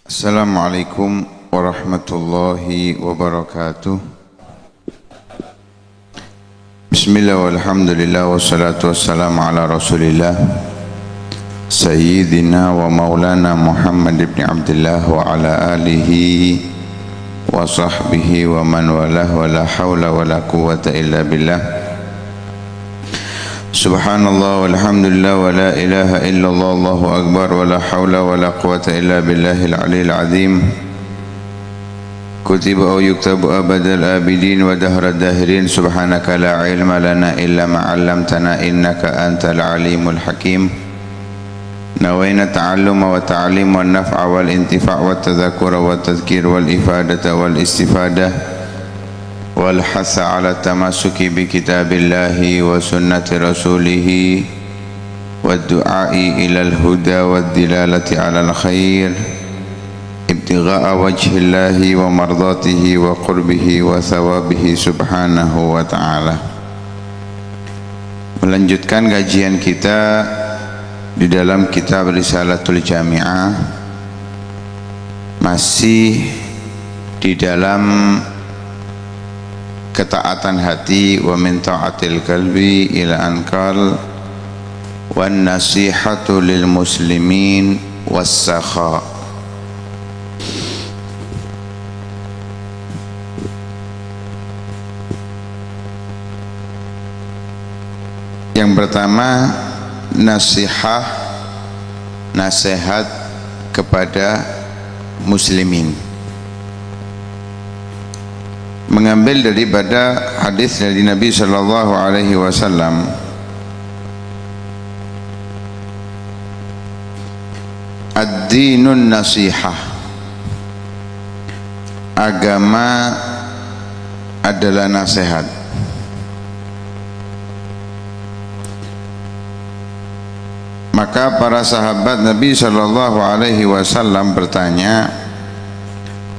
Assalamualaikum warahmatullahi wabarakatuh. Bismillah walhamdulillah wassalatu wassalamu ala rasulillah Sayyidina wa maulana Muhammad ibn Abdullah wa ala alihi wa sahbihi wa man walah wa la hawla wa la quwwata illa billah. Subhanallah walhamdulillah wa la ilaha illallah Allahu akbar wa la hawla wa la quwwata illa billahil aliyil azim. Kutiba aw yuktabu abadal abidin wa dahrad dahirin. Subhanaka la ilma lana illa ma 'allamtana innaka antal alimul hakim. Nawayna ta'alluma wa ta'lim wa naf'a wal intifa' wa tadhakkura wa tadhkir wal ifadata wal istifadah wal hasa ala tamasuki bi kitabillahi wa sunnati rasulihi wa du'ai ilal huda wa dilalati ala al khair ibtigha'a wajhillahi wa mardatihi wa qurbihi wa thawabihi subhanahu wa ta'ala. Melanjutkan kajian kita di dalam kitab Risalatul Jami'ah, masih di dalam ketaatan hati wa min ta'atil qalbi ila ankal wan nasihatu lil muslimin was sakha. Yang pertama, nasihat kepada muslimin, mengambil daripada hadis dari Nabi sallallahu alaihi wasallam. Ad-dinun nasihah, agama adalah nasihat. Maka para sahabat Nabi sallallahu alaihi wasallam bertanya,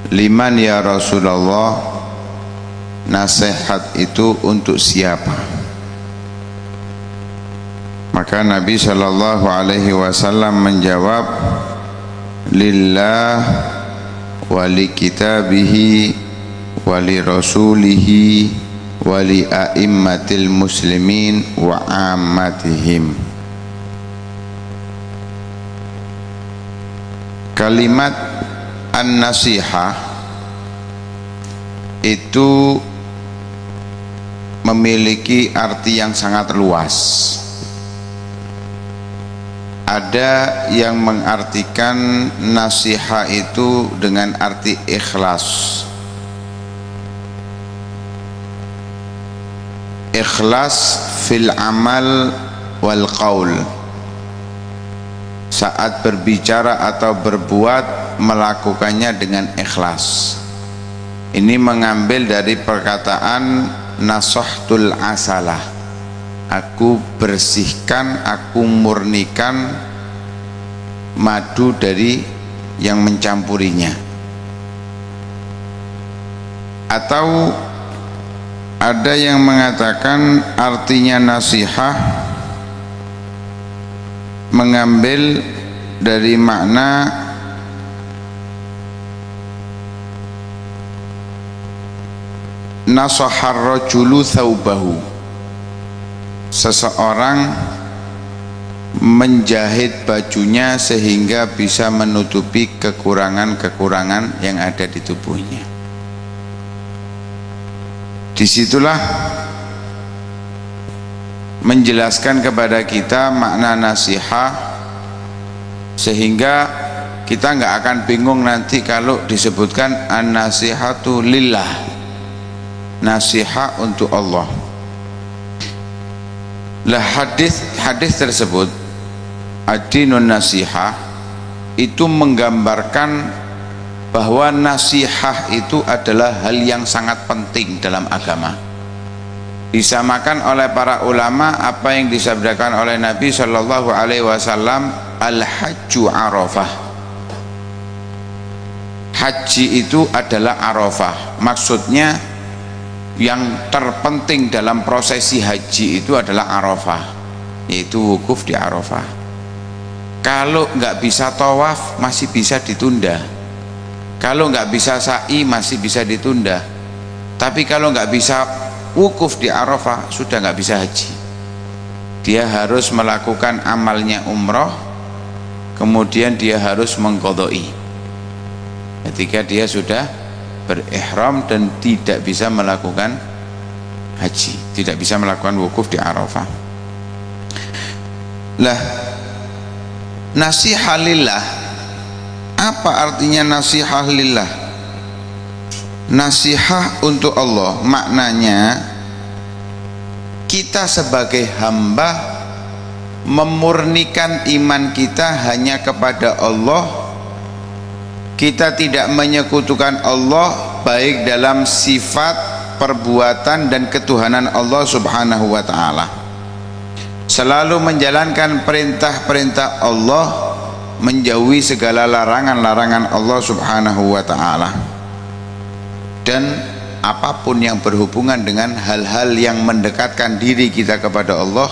liman ya Rasulullah, nasihat itu untuk siapa? Maka Nabi sallallahu alaihi wasallam menjawab, lillah wa li kitabihi wa li rasulihi wa li a'immatil muslimin wa ammatihim. Kalimat an-nasihah itu memiliki arti yang sangat luas. Ada yang mengartikan nasihat itu dengan arti ikhlas. Ikhlas fil amal wal qaul. Saat berbicara atau berbuat, melakukannya dengan ikhlas. Ini mengambil dari perkataan nasahtul asalah, aku bersihkan, aku murnikan madu dari yang mencampurinya. Atau ada yang mengatakan artinya nasihah mengambil dari makna nasahar rajulu thawbahu, seseorang menjahit bajunya sehingga bisa menutupi kekurangan-kekurangan yang ada di tubuhnya. Disitulah menjelaskan kepada kita makna nasihat, sehingga kita nggak akan bingung nanti kalau disebutkan an-nasihatu lillah, nasihat untuk Allah. Lah hadis tersebut, ad-dinun nasihah, itu menggambarkan bahwa nasihat itu adalah hal yang sangat penting dalam agama. Disamakan oleh para ulama apa yang disabdakan oleh Nabi sallallahu alaihi wasallam, al-hajju arafah. Haji itu adalah arafah. Maksudnya yang terpenting dalam prosesi haji itu adalah arafah, yaitu wukuf di arafah. Kalau nggak bisa tawaf masih bisa ditunda, Kalau nggak bisa sa'i masih bisa ditunda, tapi kalau nggak bisa wukuf di Arafah sudah nggak bisa haji. Dia harus melakukan amalnya umroh, kemudian dia harus mengqadai ketika dia sudah berihram dan tidak bisa melakukan haji, tidak bisa melakukan wukuf di Arafah. Lah, nasihah lillah, apa artinya nasihah lillah? Nasihah untuk Allah maknanya kita sebagai hamba memurnikan iman kita hanya kepada Allah. Kita tidak menyekutukan Allah baik dalam sifat, perbuatan dan ketuhanan Allah Subhanahu wa ta'ala. Selalu menjalankan perintah-perintah Allah, menjauhi segala larangan-larangan Allah Subhanahu wa ta'ala. Dan apapun yang berhubungan dengan hal-hal yang mendekatkan diri kita kepada Allah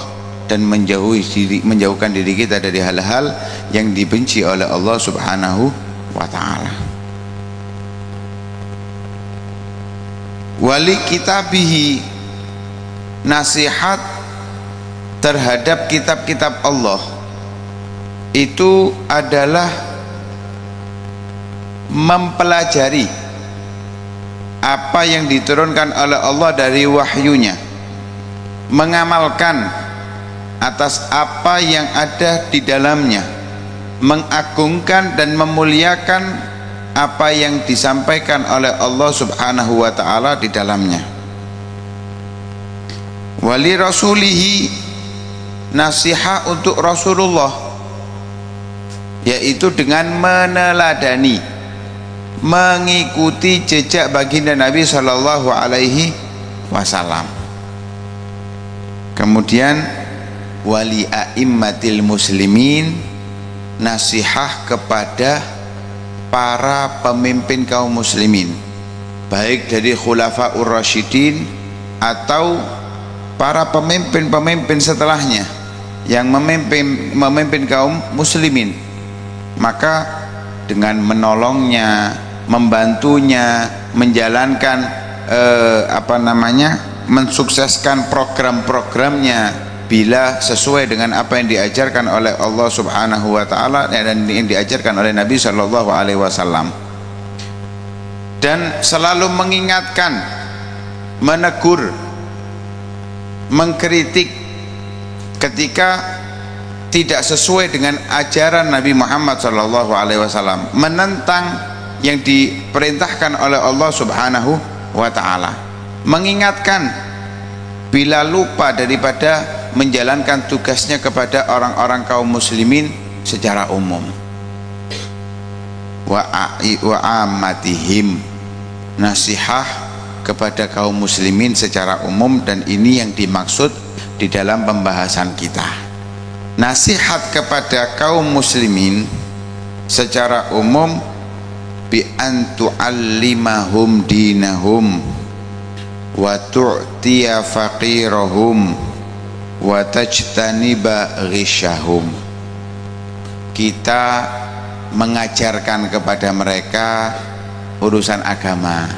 dan menjauhkan diri kita dari hal-hal yang dibenci oleh Allah Subhanahu wa ta'ala. Wali kitabihi, nasihat terhadap kitab-kitab Allah itu adalah mempelajari apa yang diturunkan oleh Allah dari wahyunya, mengamalkan atas apa yang ada di dalamnya, mengagungkan dan memuliakan apa yang disampaikan oleh Allah Subhanahu wa ta'ala di dalamnya. Wali rasulihi, nasihat untuk Rasulullah, yaitu dengan meneladani, mengikuti jejak baginda Nabi sallallahu alaihi wasallam. Kemudian wali a'immatil muslimin, nasihat kepada para pemimpin kaum muslimin, baik dari khulafaur rasyidin atau para pemimpin-pemimpin setelahnya yang memimpin kaum muslimin. Maka dengan menolongnya, membantunya, menjalankan mensukseskan program-programnya bila sesuai dengan apa yang diajarkan oleh Allah Subhanahu wa ta'ala dan yang diajarkan oleh Nabi Shallallahu alaihi wasallam. Dan selalu mengingatkan, menegur, mengkritik ketika tidak sesuai dengan ajaran Nabi Muhammad Shallallahu alaihi wasallam, menentang yang diperintahkan oleh Allah Subhanahu wa ta'ala, mengingatkan bila lupa daripada menjalankan tugasnya kepada orang-orang kaum muslimin secara umum. Wa amatihim, nasihat kepada kaum muslimin secara umum, dan ini yang dimaksud di dalam pembahasan kita. Nasihat kepada kaum muslimin secara umum bi an tu'allimahum dinahum wa tu'tiya faqirahum wa tajtaniba ghisyahum. Kita mengajarkan kepada mereka urusan agama,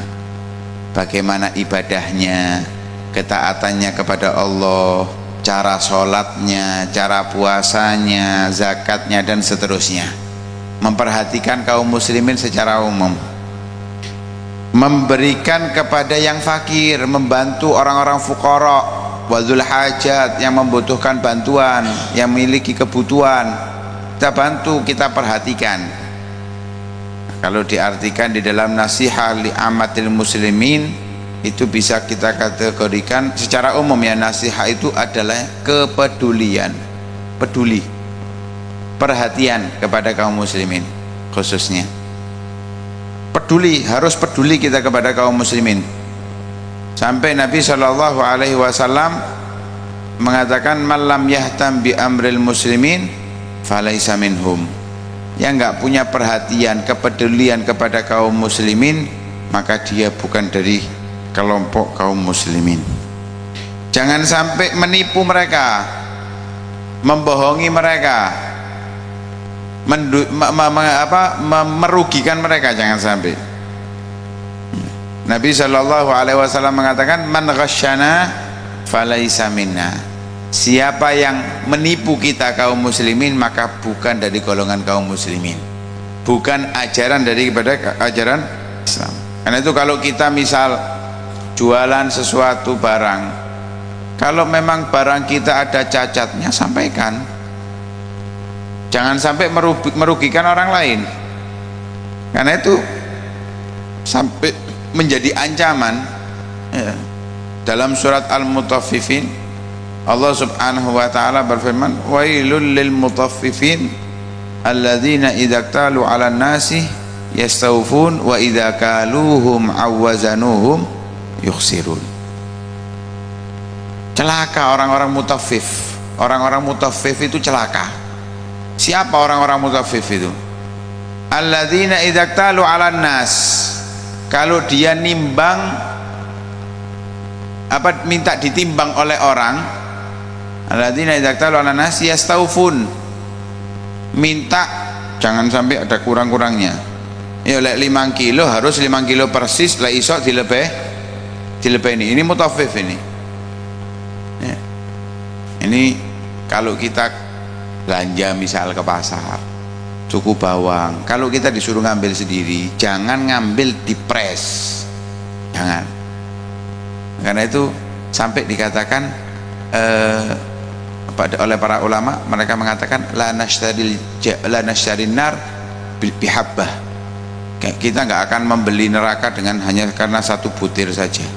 bagaimana ibadahnya, ketaatannya kepada Allah, cara sholatnya, cara puasanya, zakatnya dan seterusnya. Memperhatikan kaum muslimin secara umum, memberikan kepada yang fakir, membantu orang-orang fuqara, wadzul hajat, yang membutuhkan bantuan, yang memiliki kebutuhan, kita bantu, kita perhatikan. Kalau diartikan di dalam nasihat li amatil muslimin, itu bisa kita kategorikan secara umum ya, nasihat itu adalah kepedulian, peduli, perhatian kepada kaum muslimin khususnya. Peduli, harus peduli kita kepada kaum muslimin. Sampai Nabi Shallallahu alaihi wasallam mengatakan malam yahtam bi amril muslimin falaisa minhum. Yang enggak punya perhatian, kepedulian kepada kaum muslimin, maka dia bukan dari kelompok kaum muslimin. Jangan sampai menipu mereka, membohongi mereka, merugikan mereka, jangan sampai. Nabi Shallallahu Alaihi Wasallam mengatakan, man ghasyana falaisa minna. Siapa yang menipu kita kaum muslimin, maka bukan dari golongan kaum muslimin, bukan ajaran daripada ajaran Islam. Karena itu kalau kita misal jualan sesuatu barang, kalau memang barang kita ada cacatnya, sampaikan. Jangan sampai merugikan orang lain. Karena itu sampai menjadi ancaman ya. Dalam surat Al-Mutaffifin Allah subhanahu wa ta'ala berfirman, wailul lil mutaffifin alladzina idza iktalu 'alan nasi yastawfun wa idza kaluhum awwazanuhum yukhsirun. Celaka orang-orang mutaffif. Orang-orang mutaffif itu celaka. Siapa orang-orang mutaffif itu? Alladzina idza iktalu 'alan nas, kalau dia nimbang minta ditimbang oleh orang. Alladzina idza iktalu 'alan nas yastawfun, minta jangan sampai ada kurang-kurangnya. Ya lek 5 kilo harus 5 kilo persis, lek iso dilebih ini mutaffif ini. Ya. Ini kalau kita belanja misal ke pasar, cukup bawang, kalau kita disuruh ngambil sendiri, jangan ngambil di press, jangan. Karena itu sampai dikatakan oleh para ulama, mereka mengatakan la nashtarin nar bihabbah. Kita nggak akan membeli neraka dengan hanya karena satu butir saja,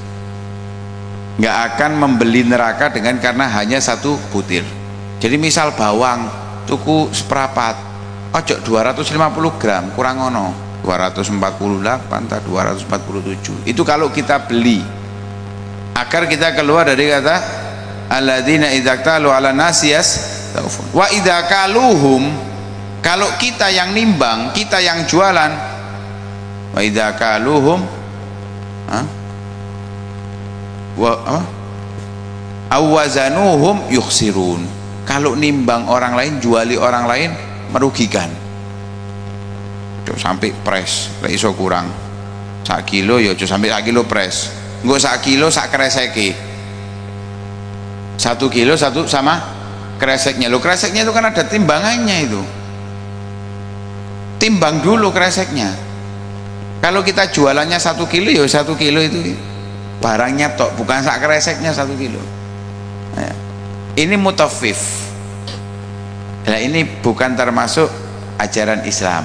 nggak akan membeli neraka dengan karena hanya satu butir. Jadi misal bawang tuku seperapat, ojo 250 gram, kurang ono 248 atau 247. Itu kalau kita beli, agar kita keluar dari kata alladzina idza iktalu 'alan nasi yastawfun wa idza kaluhum. Kalau kita yang nimbang, kita yang jualan, wa idza kaluhum awwazanuhum yukhsirun. Kalau nimbang orang lain, juali orang lain, merugikan. Sampai pres, lek iso kurang 1 kilo ya aja sampai 1 kilo pres. Engko 1 kilo sak kreseke. 1 kilo satu sama kreseknya. Lo kreseknya itu kan ada timbangannya itu. Timbang dulu kreseknya. Kalau kita jualannya 1 kilo ya 1 kilo itu barangnya tok, bukan sak kreseknya 1 kilo. Nah, ini mutaffif. Nah, ini bukan termasuk ajaran Islam.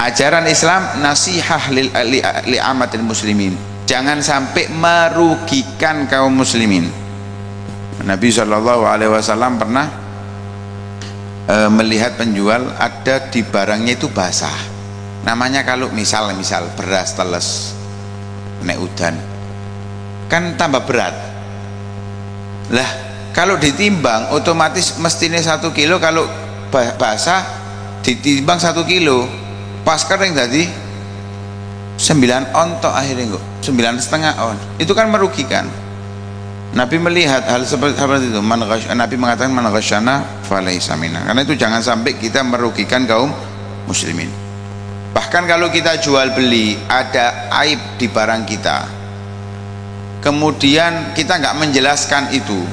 Ajaran Islam nasihah li amatil muslimin. Jangan sampai merugikan kaum muslimin. Nabi Shallallahu Alaihi Wasallam pernah melihat penjual ada di barangnya itu basah. Namanya kalau misal beras teles, nek udan kan tambah berat. Lah kalau ditimbang otomatis mestinya 1 kilo, kalau basah ditimbang 1 kilo, pas kering tadi 9 on tok akhirnya kok 9,5 on. Itu kan merugikan. Nabi melihat hal seperti itu. Nabi mengatakan man ghasyana falaisa minna. Karena itu jangan sampai kita merugikan kaum muslimin. Bahkan kalau kita jual beli ada aib di barang kita, kemudian kita nggak menjelaskan itu,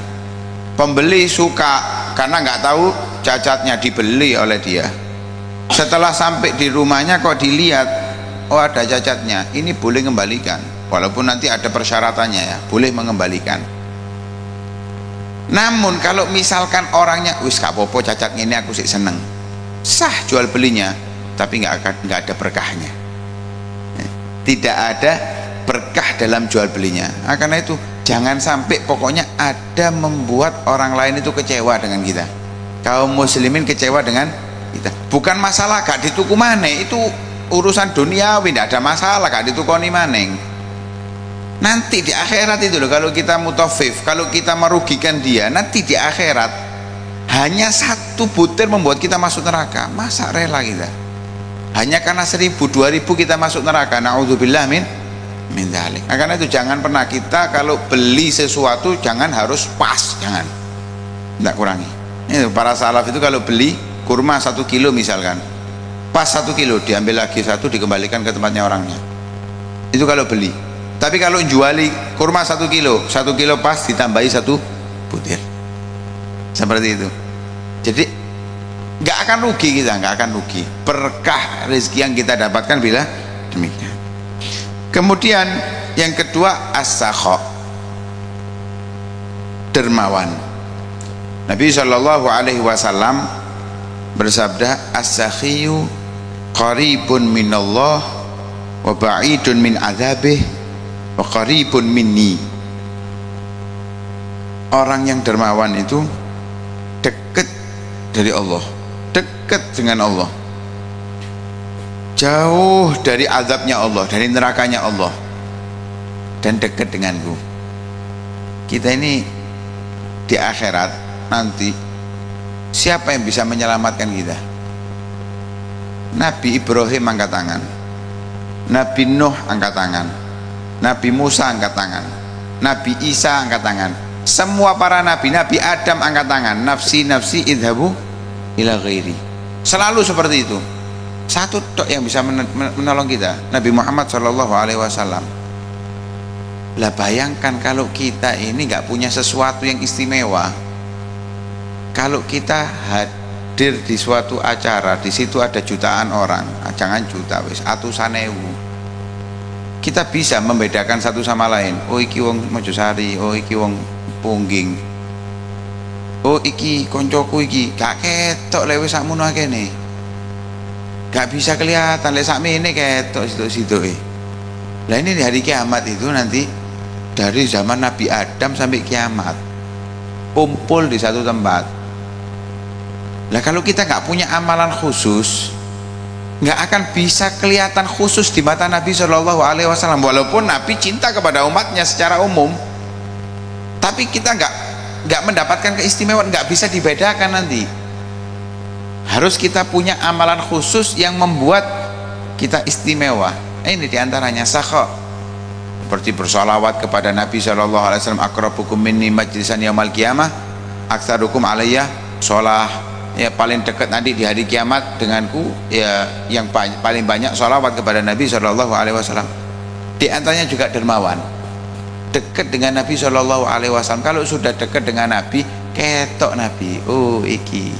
pembeli suka karena nggak tahu cacatnya, dibeli oleh dia. Setelah sampai di rumahnya kok dilihat, oh ada cacatnya, ini boleh kembalikan, walaupun nanti ada persyaratannya ya, boleh mengembalikan. Namun kalau misalkan orangnya wis gak apa-apa cacat ini aku sih seneng, sah jual belinya, tapi nggak ada berkahnya, tidak ada berkah dalam jual belinya. Karena itu jangan sampai pokoknya ada membuat orang lain itu kecewa dengan kita, kaum muslimin kecewa dengan kita. Bukan masalah gak dituku maneh, itu urusan duniawi, tidak ada masalah gak ditukoni maneng. Nanti di akhirat itu loh, kalau kita mutaffif, kalau kita merugikan dia, nanti di akhirat hanya 1 butir membuat kita masuk neraka. Masa rela kita? Hanya karena 1.000, 2.000 kita masuk neraka. Na'udzubillah min dzalik. Karena itu jangan pernah kita kalau beli sesuatu jangan harus pas, jangan. Tidak kurangi. Ini para salaf itu kalau beli kurma 1 kilo misalkan, pas 1 kilo diambil lagi 1 dikembalikan ke tempatnya orangnya. Itu kalau beli. Tapi kalau juali kurma 1 kilo, 1 kilo pas ditambahi 1 butir. Seperti itu. Jadi nggak akan rugi kita, nggak akan rugi. Berkah rezeki yang kita dapatkan bila demikian. Kemudian yang kedua as-sakha, dermawan. Nabi Shallallahu Alaihi Wasallam bersabda, as-sakhiyu qaribun minallah wa ba'idun min azabih wa qaribun minni. Orang yang dermawan itu dekat dari Allah, dekat dengan Allah, jauh dari azabnya Allah, dari nerakanya Allah, dan dekat denganku. Kita ini di akhirat nanti siapa yang bisa menyelamatkan kita? Nabi Ibrahim angkat tangan, Nabi Nuh angkat tangan, Nabi Musa angkat tangan, Nabi Isa angkat tangan, semua para nabi, Nabi Adam angkat tangan, nafsi nafsi idhabu ila ghairi. Selalu seperti itu. Satu tok yang bisa menolong kita, Nabi Muhammad Shallallahu Alaihi Wasallam. Lah bayangkan kalau kita ini nggak punya sesuatu yang istimewa, kalau kita hadir di suatu acara, di situ ada jutaan orang, jangan juta wis, atusan ewu, kita bisa membedakan satu sama lain. Oh iki wong Mojosari, oh iki wong Pungging, oh iki koncoku iki, gak ketok lewe sakmono akene, gak bisa kelihatan lek sakmene ketok situ-situ. Lah ini di hari kiamat itu nanti dari zaman Nabi Adam sampai kiamat kumpul di satu tempat. Lah kalau kita nggak punya amalan khusus, nggak akan bisa kelihatan khusus di mata Nabi Shallallahu Alaihi Wasallam. Walaupun Nabi cinta kepada umatnya secara umum, tapi kita nggak mendapatkan keistimewaan, nggak bisa dibedakan nanti. Harus kita punya amalan khusus yang membuat kita istimewa. Ini diantaranya sakha, seperti bersolawat kepada Nabi Shallallahu Alaihi Wasallam, akrabukum minni majlisan yaumal qiyamah aktsarukum alayya sholah. Ya paling dekat nanti di hari kiamat denganku ya yang paling banyak sholawat kepada Nabi Shallallahu Alaihi Wasallam. Di antaranya juga dermawan, dekat dengan Nabi Shallallahu Alaihi Wasallam. Kalau sudah dekat dengan Nabi, ketok Nabi, oh iki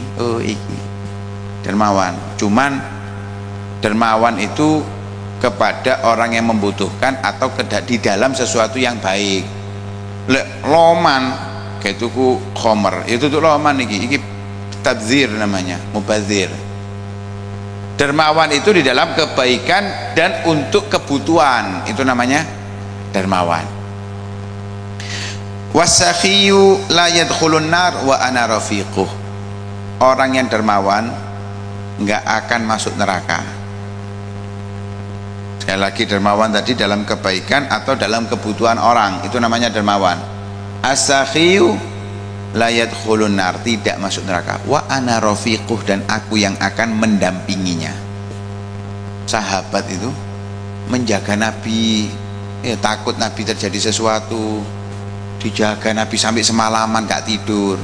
dermawan. Cuman dermawan itu kepada orang yang membutuhkan atau di dalam sesuatu yang baik. Loman kayak tuku khomer, itu tuh loman iki tabzir namanya, mubazir. Dermawan itu di dalam kebaikan dan untuk kebutuhan, itu namanya dermawan. Wasakhiyu la yadkhulun nar wa ana rafiquh. Orang yang dermawan nggak akan masuk neraka. Sekali lagi, dermawan tadi dalam kebaikan atau dalam kebutuhan orang, itu namanya dermawan. As-sakhiyu la yadkhulun nar, tidak masuk neraka. Wa ana rafiquh, dan aku yang akan mendampinginya. Sahabat itu menjaga Nabi, takut Nabi terjadi sesuatu, dijaga Nabi sampai semalaman gak tidur.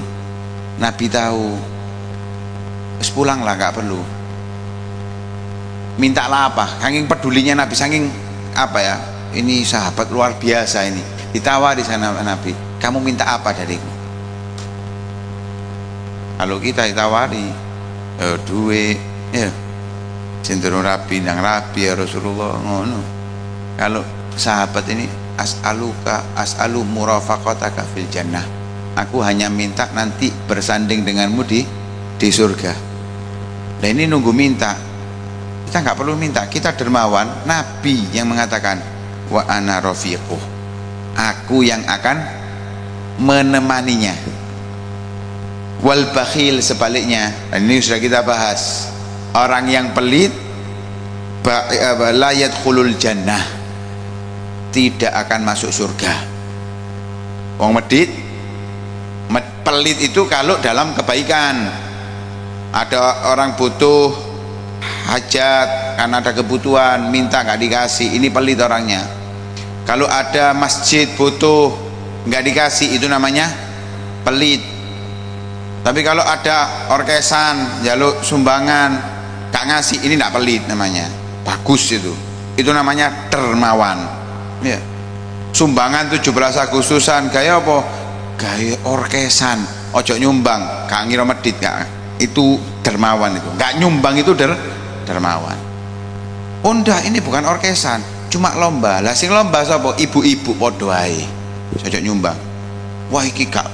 Nabi tahu, pulanglah, gak perlu. Mintalah apa? Saking pedulinya Nabi, saking apa ya? Ini sahabat luar biasa ini. Ditawari sana Nabi, kamu minta apa dariku? Kalau kita ditawari duit, ya cenderung rapi nang rapi ya Rasulullah, ngono. Kalau sahabat ini as'alu murafaqataka fil jannah, aku hanya minta nanti bersanding denganmu di surga. Nah ini nunggu minta, kita nggak perlu minta, kita dermawan. Nabi yang mengatakan wa ana rafiquh, aku yang akan menemaninya. Wal bakhil sebaliknya, dan ini sudah kita bahas, orang yang pelit la yadkhulul jannah, tidak akan masuk surga. Wong medit pelit itu kalau dalam kebaikan, ada orang butuh hajat karena ada kebutuhan, minta nggak dikasih, ini pelit orangnya. Kalau ada masjid butuh nggak dikasih, itu namanya pelit. Tapi kalau ada orkesan jaluk sumbangan, gak ngasih, ini tidak pelit namanya, bagus itu namanya dermawan ya. Sumbangan 17 Agustusan gaya apa? Gaya orkesan, ojo nyumbang gak ngira medit, gak, itu dermawan, itu gak nyumbang itu dermawan. Unda ini bukan orkesan, cuma lomba. Lah sing lomba sapa? Ibu-ibu padha ae. Ojo nyumbang. Wah iki gak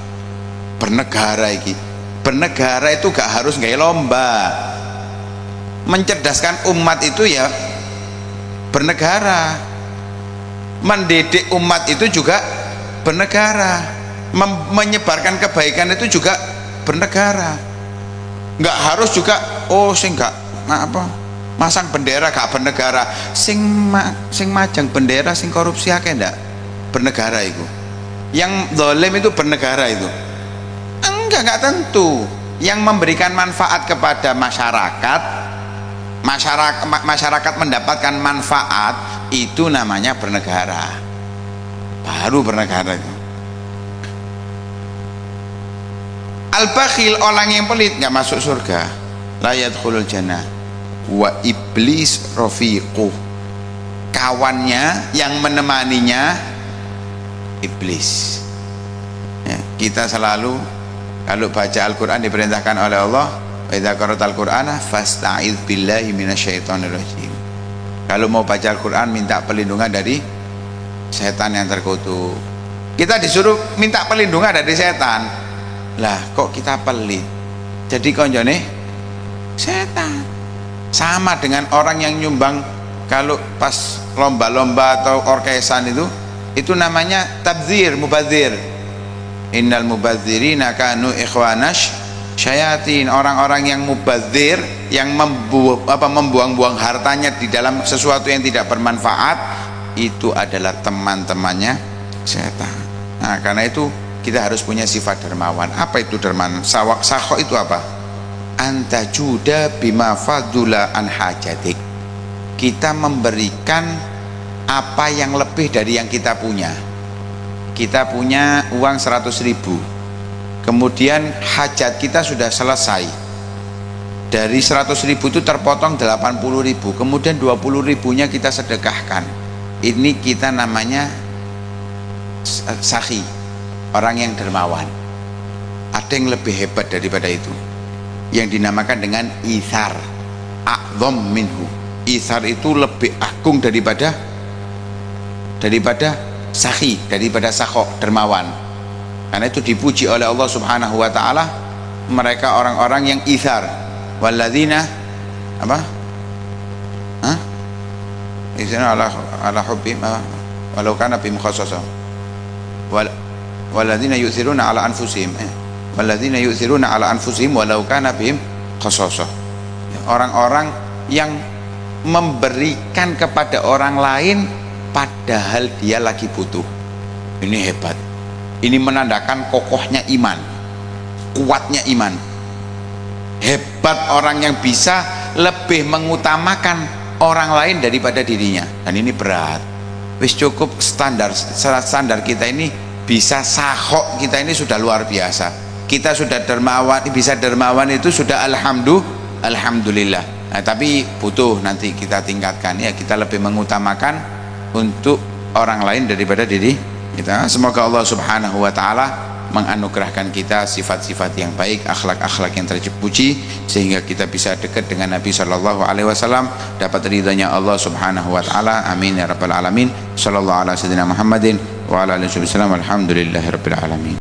bernegara iki. Bernegara itu gak harus gaya lomba. Mencerdaskan umat itu ya bernegara. Mendidik umat itu juga bernegara. Menyebarkan kebaikan itu juga bernegara. Nggak harus juga sing nggak masang bendera gak bernegara, sing majang bendera sing korupsi akeh ndak bernegara itu. Yang zalim itu bernegara itu enggak tentu. Yang memberikan manfaat kepada masyarakat mendapatkan manfaat itu namanya bernegara, baru bernegara itu. Al-bakhil, orang yang pelit nggak masuk surga. La yadkhulul jannah. Wa iblis rafiquh, kawannya yang menemaninya iblis ya. Kita selalu kalau baca Al-Quran diperintahkan oleh Allah, wa idza qara'tal Qur'ana fasta'idz billahi minasyaitonir rajim. Kalau mau baca Al-Quran minta perlindungan dari setan yang terkutuk. Kita disuruh minta perlindungan dari setan. Lah kok kita pelit, jadi konjone setan. Sama dengan orang yang nyumbang kalau pas lomba-lomba atau orkesan itu namanya tabdzir, mubadzir. Innal mubadzirina kanu ikhwanash syayatin. Orang-orang yang mubadzir, yang membuang-buang hartanya di dalam sesuatu yang tidak bermanfaat, itu adalah teman-temannya setan. Nah, karena itu kita harus punya sifat dermawan. Apa itu dermawan? Sakho itu apa? Anta juda bima fadula an hajatik. Kita memberikan apa yang lebih dari yang kita punya. Kita punya uang 100.000, kemudian hajat kita sudah selesai. Dari 100.000 itu terpotong 80.000, kemudian 20.000-nya kita sedekahkan. Ini kita namanya sakhi, orang yang dermawan. Ada yang lebih hebat daripada itu, yang dinamakan dengan ithar, a'dham minhu. Ithar itu lebih agung daripada sakhi, daripada sakho, dermawan. Karena itu dipuji oleh Allah Subhanahu wa taala mereka orang-orang yang ithar. Walladzina apa? Izina ala hubbihim walau kana bihim khassasa. Walladzina yu'thiruna ala anfusihim. Walladzina yu'thiruna ala anfusihim walau kana bihim khassasa. Orang-orang yang memberikan kepada orang lain padahal dia lagi butuh. Ini hebat. Ini menandakan kokohnya iman, kuatnya iman. Hebat orang yang bisa lebih mengutamakan orang lain daripada dirinya. Dan ini berat. Wis cukup standar kita ini bisa sahok, kita ini sudah luar biasa. Kita sudah dermawan, bisa dermawan itu sudah alhamdulillah. Nah, tapi butuh nanti kita tingkatkan ya, kita lebih mengutamakan untuk orang lain daripada diri kita. Semoga Allah Subhanahu wa taala menganugerahkan kita sifat-sifat yang baik, akhlak-akhlak yang terpuji, sehingga kita bisa dekat dengan Nabi sallallahu alaihi wasallam, dapat ridhanya Allah Subhanahu wa taala. Amin ya rabbal alamin. Sallallahu ala sayyidina Muhammadin wa ala alihi wasallam. Alhamdulillahirabbil alamin.